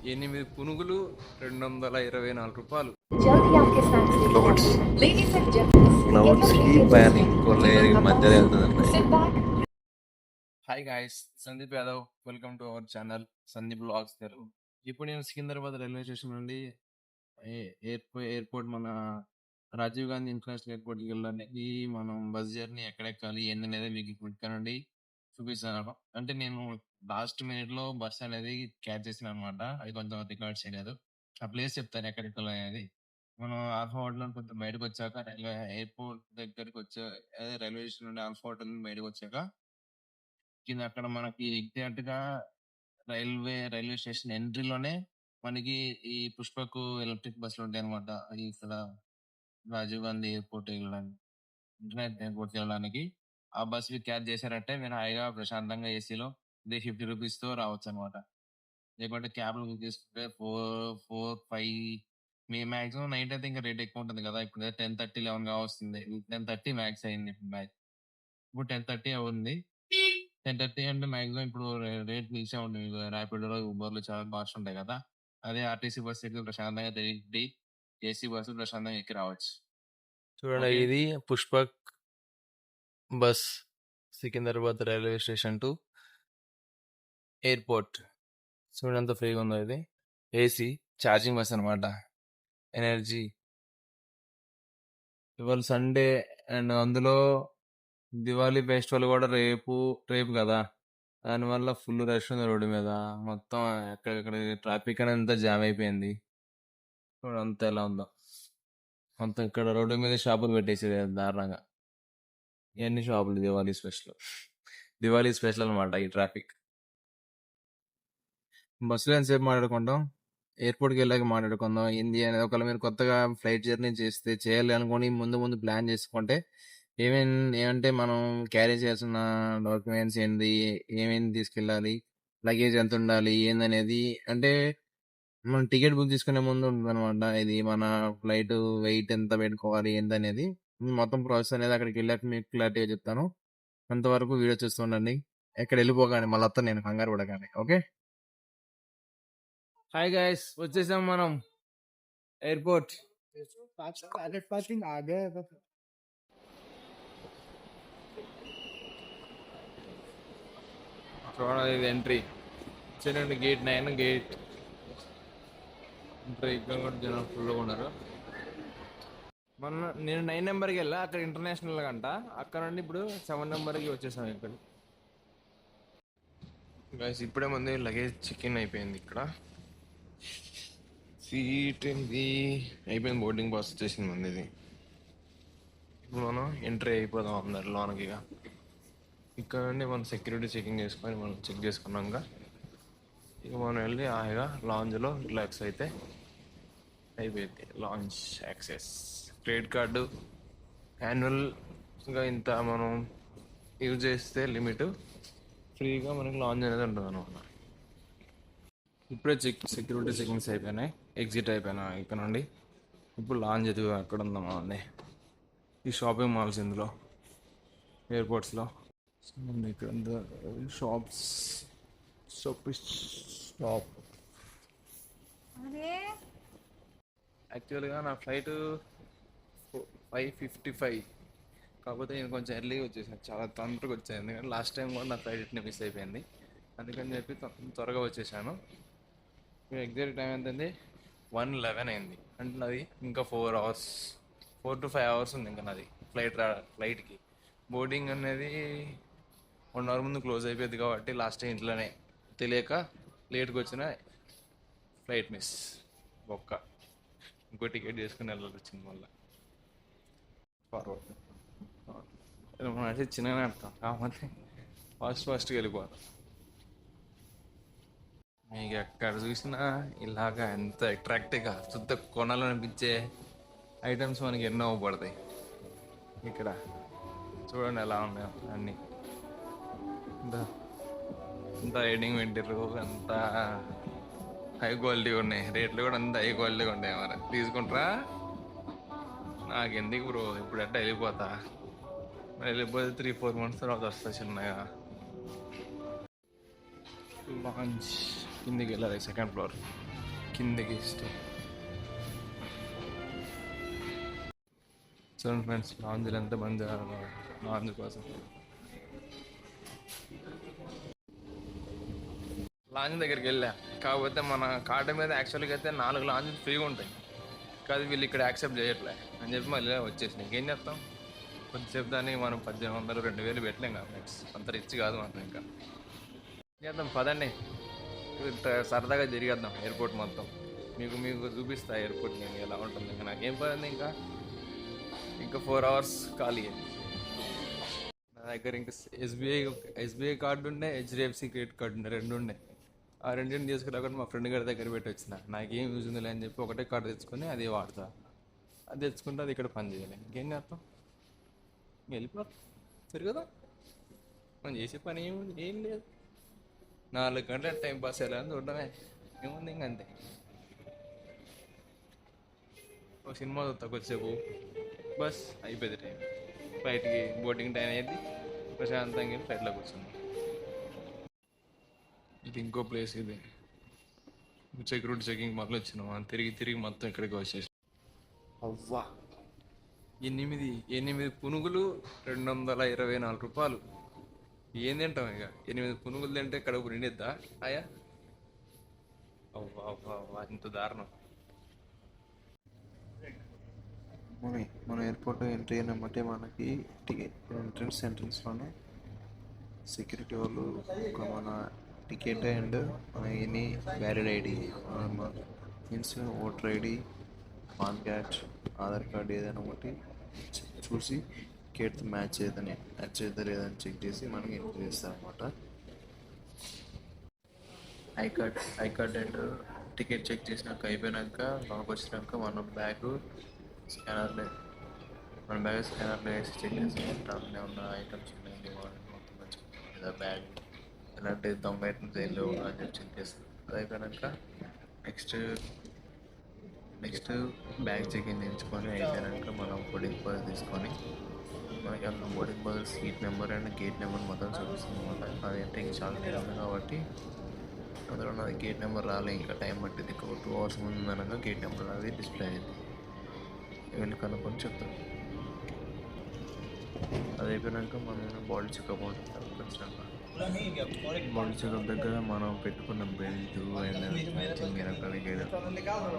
8 పునుగులు 224 రూపాయలు. जल्द ही आपके स्नैक्स लेके क्लाउड्स आएंगे। Ladies and gentlemen, clouds get your की favorite పైన seat, ఇంకో take layer a cup of మధ్యలో tea, వెళ్తుందండి. sit back. Hi guys, Sandeep Yadav. Welcome to our channel Sandeep blogs Telugu. ఇప్పుడు నేను సికింద్రాబాద్ రైల్వే స్టేషన్ నుండి ఎయిర్పోర్ట్ మన రాజీవ్ గాంధీ ఇంటర్నేషనల్ ఎయిర్పోర్ట్కి వెళ్ళడానికి మనం బస్ జర్నీ ఎక్కడెక్కాలి ఏంది అనేది మీకు ఇక్కడ నుండి చూపిస్తాను. అంటే నేను లాస్ట్ మినిట్ లో బస్ అనేది క్యాచ్ చేసిన అనమాట. అది కొంచెం రికార్డ్ చేయలేదు. ఆ ప్లేస్ చెప్తాను ఎక్కడెక్కాలి అనేది. మనం ఆల్ఫా హోటల్ నుండి కొంచెం బయటకు వచ్చాక ఎయిర్పోర్ట్ దగ్గరికి వచ్చా, అదే రైల్వే స్టేషన్ నుండి ఆల్ఫా హోటల్ నుండి బయటకు వచ్చాక కింద అక్కడ మనకి ఎగ్జాక్ట్ గా రైల్వే స్టేషన్ ఎంట్రీలోనే మనకి ఈ పుష్పకు ఎలక్ట్రిక్ బస్సులు ఉంటాయి అనమాట. ఇక్కడ రాజీవ్ గాంధీ ఎయిర్పోర్ట్ వెళ్ళడానికి, ఇంటర్నేషనల్ ఎయిర్పోర్ట్ వెళ్ళడానికి ఆ బస్ క్యాచ్ చేశారంటే మీరు హాయిగా ప్రశాంతంగా ఏసీలో ఇదే 50 రూపీస్ తో రావచ్చు అనమాట. లేకుంటే క్యాబ్లు బుక్ చేసుకుంటే 4, 4, 5 మీ మాక్సిమం నైట్ అయితే ఇంకా రేట్ ఎక్కువ ఉంటుంది కదా. ఇప్పుడు 10:30, 11 వస్తుంది. 10:30 మ్యాక్స్ అయింది. ఇప్పుడు 10:30 ఉంది. 10:30 అంటే మాక్సిమం ఇప్పుడు రేట్ నిలిచే ఉంటుంది. ర్యాపిడోలో, ఊబర్లు చాలా కాస్ట్ ఉంటాయి కదా. అదే ఆర్టీసీ బస్ ఎక్కి ప్రశాంతంగా తిరిగి ఏసీ బస్సు ప్రశాంతంగా ఎక్కి రావచ్చు. చూడండి, ఓకే. ఇది Pushpak bus Secunderabad railway station to airport. చూడండి ఎంత ఫ్రీగా ఉందో. ఇది ఏసీ ఛార్జింగ్ బస్ అనమాట. ఎనర్జీ. ఇవాళ సండే అండ్ అందులో దివాళీ ఫెస్టివల్ కూడా రేపు కదా. దానివల్ల ఫుల్ రష్ ఉంది రోడ్డు మీద. మొత్తం ఎక్కడెక్కడ ట్రాఫిక్ అనేది అంతా జామ్ అయిపోయింది. చూడండి అంతా ఎలా ఉందో. మొత్తం ఇక్కడ రోడ్డు మీద షాపులు పెట్టేసేది దారుణంగా. ఇవన్నీ షాపులు దివాళీ స్పెషల్ అనమాట ఈ ట్రాఫిక్. బస్సులో ఎంతసేపు మాట్లాడుకుంటాం, ఎయిర్పోర్ట్కి వెళ్ళాక మాట్లాడుకుందాం ఏంది అనేది. ఒకవేళ మీరు కొత్తగా ఫ్లైట్ జర్నీ చేయాలి అనుకొని ముందు ప్లాన్ చేసుకుంటే ఏమంటే మనం క్యారీ చేయాల్సిన డాక్యుమెంట్స్ ఏంది, ఏమేమి తీసుకెళ్ళాలి, లగేజ్ ఎంత ఉండాలి ఏందనేది, అంటే మనం టికెట్ బుక్ చేసుకునే ముందు ఉంటుంది అనమాట. ఇది మన ఫ్లైట్ వెయిట్ ఎంత పెట్టుకోవాలి ఏందనేది మొత్తం ప్రాసెస్ అనేది అక్కడికి వెళ్ళాక మీకు క్లారిటీగా చెప్తాను. అంతవరకు వీడియో చూస్తూ ఉండండి. ఎక్కడ వెళ్ళిపోగానే మళ్ళీ వస్తాను నేను, కంగారు పడగానే. ఓకే. హాయ్ గైస్, వచ్చేసాం మనం ఎయిర్పోర్ట్. पार्किंग आ गए చూడండి, ఇది ఎంట్రీ. చూడండి, గేట్ 9 గేట్ ఎంట్రీ. ఇక్కడ కూడా జనం ఫుల్గా ఉన్నారు. నేను 9 నెంబర్కి వెళ్ళా, అక్కడ ఇంటర్నేషనల్ అంట. అక్కడ నుండి ఇప్పుడు 7 నెంబర్కి వచ్చేసాం ఇక్కడ. గైస్ ఇప్పుడే ముందు లగేజ్ చెక్ ఇన్ అయిపోయింది. ఇక్కడ సీట్ ఏంది అయిపోయింది, బోర్డింగ్ పాస్ వచ్చేసింది ముందు. ఇది ఇప్పుడు మనం ఎంట్రీ అయిపోదాం అందరు లోనకి. ఇక్కడ నుండి మనం సెక్యూరిటీ చెకింగ్ చేసుకొని మనం చెక్ చేసుకున్నాక ఇక మనం వెళ్ళి హాయిగా లాంజ్లో రిలాక్స్ అయితే అయిపోయింది. లాంచ్ యాక్సెస్, క్రెడిట్ కార్డు, యాన్యువల్గా ఇంత మనం యూజ్ చేస్తే లిమిట్ ఫ్రీగా మనకి లాంచ్ అనేది ఉంటుంది అనమాట. ఇప్పుడే సెక్యూరిటీ చెకింగ్స్ అయిపోయినాయి, ఎగ్జిట్ అయిపోయినా ఇక్కడ నుండి. ఇప్పుడు లాంచ్ ఎదుగు అక్కడ ఉందాం అండి. ఈ షాపింగ్ మాల్స్ ఇందులో ఎయిర్పోర్ట్స్లో ఇక్కడ షాప్స్. స్టాప్. యాక్చువల్గా నా ఫ్లైట్ 5:55, కాకపోతే నేను కొంచెం ఎర్లీగా వచ్చేసాను, చాలా తొందరగా వచ్చాను. ఎందుకంటే లాస్ట్ టైం కూడా నా ఫ్లైట్ మిస్ అయిపోయింది. అందుకని చెప్పి త్వరగా వచ్చేసాను. ఎగ్జాక్ట్ టైం ఎంతండి, 1:11 అయింది. అంటే నాది ఇంకా 4 to 5 hours ఉంది ఇంకా నాది ఫ్లైట్కి. బోర్డింగ్ అనేది 1 hour ముందు క్లోజ్ అయిపోయింది కాబట్టి లాస్ట్ టైం ఇంట్లోనే తెలియక లేట్గా వచ్చిన ఫ్లైట్ మిస్. ఇంకో టికెట్ చేసుకుని వెళ్ళాలి వచ్చింది మళ్ళీ. ఫార్వర్డ్ మనం అంటే చిన్నగానే అర్థం కాకపోతే ఫాస్ట్గా వెళ్ళిపోతాం. మీకు ఎక్కడ చూసినా ఇలాగా ఎంత అట్రాక్టివ్గా శుద్ధ కొనాలనిపించే ఐటమ్స్ మనకి ఎన్నో పడతాయి. ఇక్కడ చూడండి ఎలా ఉన్నాయో అన్నీ. అంత ఎడింగ్ పెట్టారు, అంత హై క్వాలిటీ ఉన్నాయి. రేట్లు కూడా అంత హై క్వాలిటీగా ఉంటాయి. మరి తీసుకుంటారా? నాకు ఎందుకు బ్రో, ఇప్పుడు ఎట్లా వెళ్ళిపోతా. మరి వెళ్ళిపోతే 3-4 months తర్వాత వస్తా చిన్నగా. లాంచ్ కిందికి వెళ్ళాలి, సెకండ్ ఫ్లోర్ కిందికి స్టే. చూడండి ఫ్రెండ్స్, లాంజ్లో ఎంత మంది లాంజ్ కోసం. లాంజ్ దగ్గరికి వెళ్ళా, కాకపోతే మన కార్డు మీద యాక్చువల్గా అయితే 4 లాంజ్ ఫ్రీగా ఉంటాయి, కాదు వీళ్ళు ఇక్కడ యాక్సెప్ట్ చేయట్లే అని చెప్పి మళ్ళీ వచ్చేసినాయి. ఇంకేం చేస్తాం, కొద్దిసేపు దాన్ని మనం 1800 2000 పెట్టలేం కదా ఫ్రెండ్స్, అంత రిచ్ కాదు మనం. ఇంకా చేద్దాం పదండి, సరదాగా తిరిగేద్దాం ఎయిర్పోర్ట్ మొత్తం. మీకు చూపిస్తా ఎయిర్పోర్ట్ నేను ఎలా ఉంటుంది. ఇంకా నాకేం పడింది, ఇంకా 4 hours ఖాళీ. నా దగ్గర ఇంకా ఎస్బీఐ కార్డు ఉండే, హెచ్డిఎఫ్సి క్రెడిట్ కార్డు ఉండే, 2 ఉండే. ఆ రెండింటిని తీసుకురాకుండా మా ఫ్రెండ్ గారి దగ్గర పెట్టి వచ్చిన. నాకేం యూజ్ ఉందిలే అని చెప్పి ఒకటే కార్డు తెచ్చుకొని అది వాడతా. అది తెచ్చుకుంటే అది ఇక్కడ పని చేయాలి. ఇంకేం చేస్తాం, వెళ్ళిపోతాం తిరుగుదాం. మనం చేసే పని ఏం లేదు, 4 గంటల టైం పాస్ ఎలా అని చూడడమే, ఏముంది ఇంక అంతే. ఒక సినిమా చూస్తా కొద్దిసేపు, బస్ అయిపోయింది టైం. ఫ్లైట్కి బోర్డింగ్ టైం అయ్యింది, ప్రశాంతంగా వెళ్ళి ఫ్లైట్లో కూర్చున్నాం. ఇది ఇంకో ప్లేస్, ఇది సెక్యూరిటీ చెకింగ్ మొదలు వచ్చినాం, తిరిగి మొత్తం ఇక్కడికి వచ్చేసి. అవ్వా, 8 పునుగులు 224 రూపాయలు. ఏం తింటాం ఇక, 8 పునుగులు తింటే కడుపు నిండిద్దా ఆయా? అవ్వా ఇంత దారుణం. మన ఎయిర్పోర్ట్ ఎంట్రీ అయినమంటే మనకి ఎంట్రన్స్లోనే సెక్యూరిటీ వాళ్ళు మన టికెట్ అండ్ మన any valid ID means voter ID, pan card, Aadhaar card ఏదైనా ఒకటి చూసి టికెట్ మ్యాచ్ అవుతుందా లేదని చెక్ చేసి మనకి ఎంట్రీ చేస్తారు అనమాట. I card and ticket check చేసినాక అయిపోయినాక లోపలికి వచ్చినాక మన బ్యాగ్ స్కానర్లో వేసి చెక్ చేసుకుంటాం. ఉన్న ఐటమ్స్ ఉన్నాయి మొత్తం మంచిగా బ్యాగ్ ఇలాంటి దొంగ ఐటమ్స్ ఏం లేవు అని చెప్పి చెక్ చేస్తాం. అది అయిపోయాక నెక్స్ట్ బ్యాగ్ చెకింగ్ చేయించుకొని అయిపోయాక మనం బోర్డింగ్ పాస్ తీసుకొని మనకి అక్కడ boarding pass seat number and gate number మొత్తం చూపిస్తుంది అనమాట. అదంటే ఇంకా చాలా టైం ఉంది కాబట్టి అందులో నాది గేట్ నెంబర్ రాలే, ఇంకా టైం పట్టింది. 2 hours ముందు అనగా గేట్ నెంబర్ అది డిస్ప్లే అయింది. వెళ్ళి కనుక్కొని చెప్తాను. అది అయిపోయాక మనం బాడీ చెకప్ ఉంటుంది. వచ్చినాక బాడీ చెకప్ దగ్గర మనం పెట్టుకున్న బెల్ట్ అండ్ మ్యాచింగ్ వెనకాల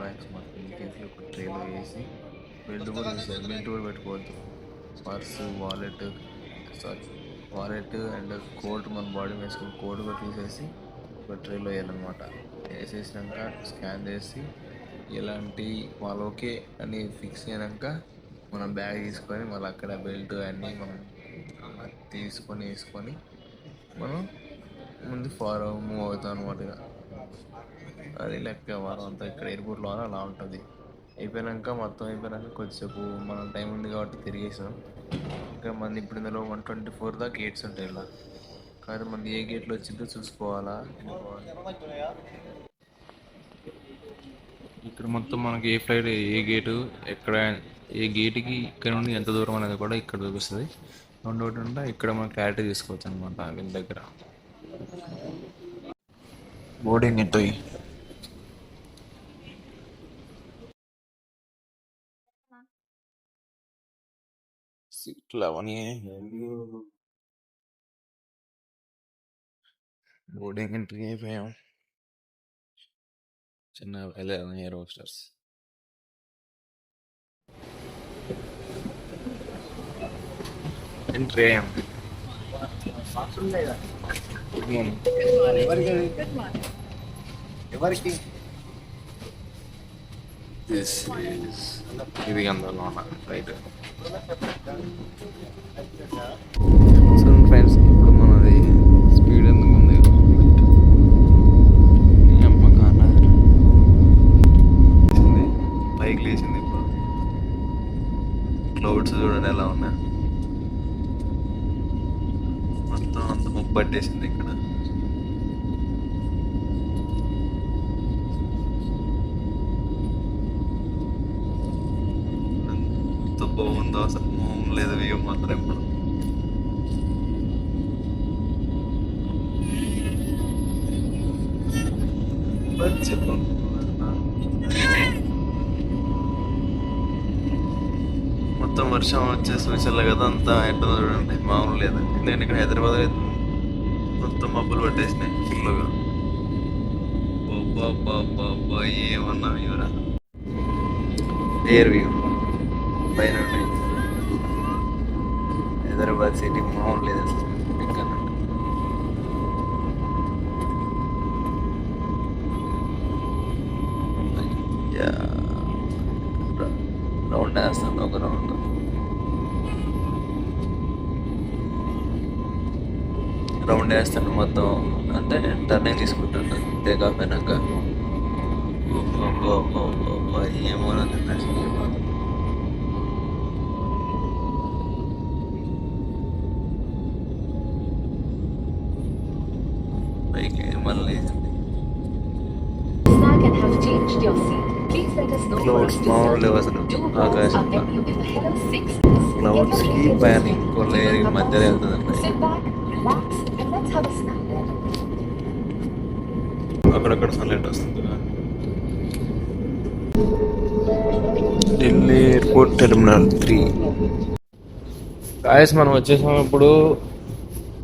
బ్యాగ్స్ మొత్తం కేసులు ఒక ట్రేలో వేసి బెల్ట్ కూడా వేసారు. బెల్ట్ కూడా పెట్టుకోవద్దు. పర్సు, వాలెట్ అండ్ కోట్, మన బాడీ వేసుకుని కోట్ కూడా తీసేసి ఒక ట్రేలో వేయాలన్నమాట. వేసేసినాక స్కాన్ చేసి ఎలాంటి వాళ్ళు ఓకే అని ఫిక్స్ అయినాక మనం బ్యాగ్ తీసుకొని మళ్ళీ అక్కడ బెల్ట్ అన్నీ మనం తీసుకొని వేసుకొని మనం ముందు మూవ్ అవుతాం అనమాట. అది లెక్క వారం అంతా ఇక్కడ ఎయిర్పోర్ట్లో అలా ఉంటుంది. మొత్తం అయిపోయాక కొద్దిసేపు మనం టైం ఉంది కాబట్టి తిరిగేసాం. ఇంకా మంది ఇప్పుడు ఇందులో 124 దాకా గేట్స్ ఉంటాయి. ఇలా కాదు మంది ఏ గేట్లో వచ్చిందో చూసుకోవాలా. ఇక్కడ మొత్తం మనకి ఏ ఫ్లైట్ ఏ గేటు ఎక్కడ, ఏ గేటుకి ఇక్కడ నుండి ఎంత దూరం అనేది కూడా ఇక్కడ చూపిస్తుంది. రెండోటి ఉంటే ఇక్కడ మనం క్లారిటీ తీసుకోవచ్చు అనమాట వీళ్ళ దగ్గర. బోర్డింగ్ ఎంట్రీ సీట్లు అవన్నీ బోర్డింగ్ ఎంట్రీ అయిపోయాం. చిన్న వెళ్ళారు ఎయిర్ హోస్టర్స్. ఎంట్రీ అయ్యాం. ఎవరికి ఇది అందులో ఉన్న రైట్. సో ఫ్రెండ్స్, ఇప్పుడు మనది స్పీడ్ ఎందుకు ఉంది, పైకి లేచింది. ఇప్పుడు క్లౌడ్స్ చూడండి ఎలా ఉన్నాయి, మొత్తం అంత ముప్పు పట్టేసింది ఇక్కడ. ఎంత బాగుందో అసలు, మోహం లేదు వ్యూ మాత్రం. ఇప్పుడు చెప్పు. మొత్తం వర్షం వచ్చే సూచనలు కదా, అంతా ఎట్లా చూడండి, మామూలు లేదు. నేను ఇక్కడ హైదరాబాద్ మొత్తం మబ్బులు పట్టేసినాయి ఫుల్గా. బాబా ఏమన్నా ఇవరా ఎయిర్ వ్యూ పైన హైదరాబాద్ సిటీ మామూలు లేదు అసలు. ఇంకా రౌండ్ వేస్తాను, ఒక రౌండ్. రౌండ్ వేస్తాను మొత్తం, అంటే టర్నింగ్ తీసుకుంటాను టేక్ ఆఫ్ అయినాక. ఏమో పైకి మళ్ళీ Snack and have changed your seat. Please let us know clouds first to మామూలు serve. లేవు అసలు. Do walk ఆకాశం up and you in the head of 6. Clouds కి పైన ఇంకో లేయర్ మధ్యలో వెళ్తుందండి. Sit back, relax, and let's have a snack. అక్కడక్కడ సన్లైట్ వస్తుంది. Delhi airport terminal 3. గాయస్ మనం వచ్చేసాం ఇప్పుడు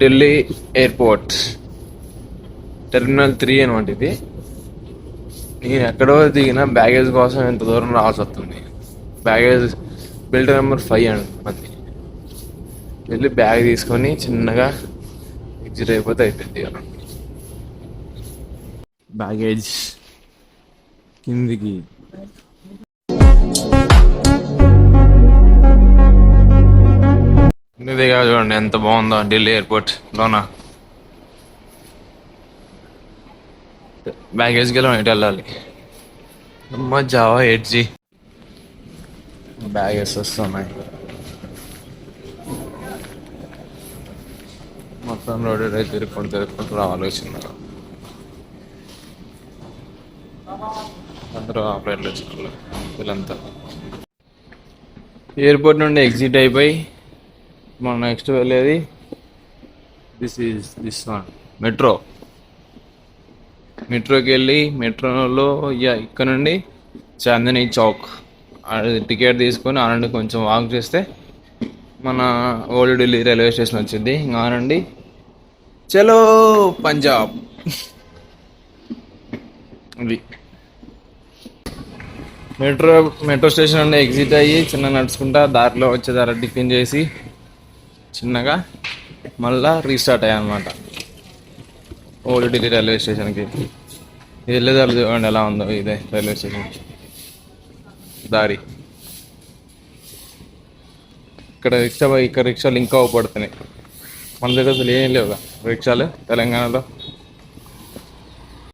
ఢిల్లీ ఎయిర్పోర్ట్ టెర్మినల్ 3 అనమాట ఇది. నేను ఎక్కడో దిగిన బ్యాగేజ్ కోసం ఎంత దూరం రావాల్సి వస్తుంది. బ్యాగేజ్ బెల్ట్ నెంబర్ 5 అండి. వెళ్ళి బ్యాగ్ తీసుకొని చిన్నగా ఎగ్జిట్ అయిపోతే అయిపోయింది. బ్యాగేజ్ కిందికి ఇదిగా చూడండి ఎంత బాగుందో ఢిల్లీ ఎయిర్పోర్ట్ లోన. బ్యాగేజ్కి వెళ్ళి ఇటు వెళ్ళాలి. అమ్మ జావా 8G బ్యాగేజ్ వస్తున్నాయి. మొత్తం రోడ్డు తిరుక్కుంటూ రావాలి చిన్నగా. అందరూ ఆ ఫ్లైట్లో వచ్చిన వీళ్ళంతా ఎయిర్పోర్ట్ నుండి ఎగ్జిట్ అయిపోయి మనం నెక్స్ట్ వెళ్ళేది దిస్ వన్ మెట్రోకి వెళ్ళి మెట్రోలో ఇక్కడ నుండి చాందినీ చౌక్ టికెట్ తీసుకొని ఆ నుండి కొంచెం వాక్ చేస్తే మన ఓల్డ్ ఢిల్లీ రైల్వే స్టేషన్ వచ్చింది. ఇంకా నుండి చలో పంజాబ్. ఇది మెట్రో స్టేషన్ నుండి ఎగ్జిట్ అయ్యి చిన్న నడుచుకుంటా దారిలో వచ్చే టిఫిన్ చేసి చిన్నగా మళ్ళా రీస్టార్ట్ అయ్యానమాట ఓల్డ్ ఢిల్లీ రైల్వే స్టేషన్కి. వెళ్ళేదారు చూడండి ఎలా ఉందో ఇదే రైల్వే స్టేషన్ దారి. ఇక్కడ రిక్షాలు ఇంకా అవ్వబడుతున్నాయి. మన దగ్గర అసలు ఏం లేవుగా రిక్షాలు తెలంగాణలో.